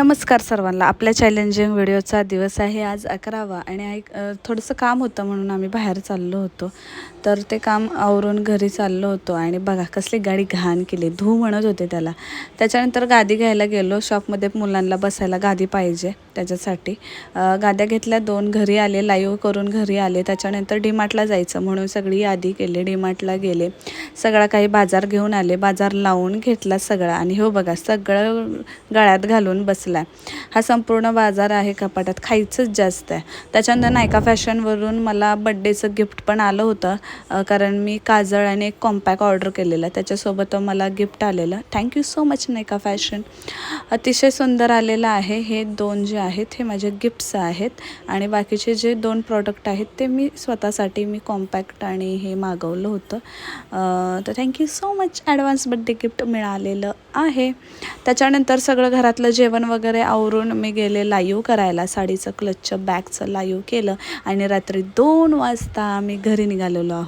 नमस्कार सर्वांना. आपल्या चॅलेंजिंग व्हिडिओचा दिवस आहे आज 11वा आणि थोडंसं काम होतं म्हणून आम्ही बाहेर चाललो होतो. तर ते काम आवरून घरी चाललो होतो आणि बघा कसली गाडी घाण केली, धू म्हणत होते त्याला. त्याच्यानंतर गादी घ्यायला गेलो. शॉपमध्ये मुलांना बसायला गादी पाहिजे त्याच्यासाठी गाद्या घेतल्या 2. घरी आले, लाईव्ह करून घरी आले. त्याच्यानंतर डीमार्टला जायचं म्हणून सगळी यादी केली. डीमार्टला गेले, सगळा काही बाजार घेऊन आले, बाजार लावून घेतला सगळा आणि हो बघा सगळं गळ्यात घालून बसला. हा संपूर्ण बाजार आहे कपाटात, खायचंच जास्त आहे. त्याच्यानंतर नायका फॅशनवरून मला बड्डेचं गिफ्ट पण आलं होतं, कारण मी काजळ आणि एक कॉम्पॅक्ट ऑर्डर केलेलं, त्याच्यासोबत मला गिफ्ट आलेलं. थँक्यू सो मच नायका फॅशन, अतिशय सुंदर आलेलं आहे. हे 2 जे आहेत हे माझे गिफ्ट्स आहेत आणि बाकीचे जे 2 प्रॉडक्ट आहेत ते मी स्वतःसाठी कॉम्पॅक्ट आणि हे मागवलं होतं. तर thank you so much, advance birthday gift मिळालेलं आहे. त्याच्यानंतर सगळं घरातलं जेवण वगैरे आवरून मी गेले लाईव्ह करायला. साडीचं क्लचचं बॅगचं लाईव्ह केलं आणि रात्री 2 वाजता आम्ही घरी निघालेलो आहोत.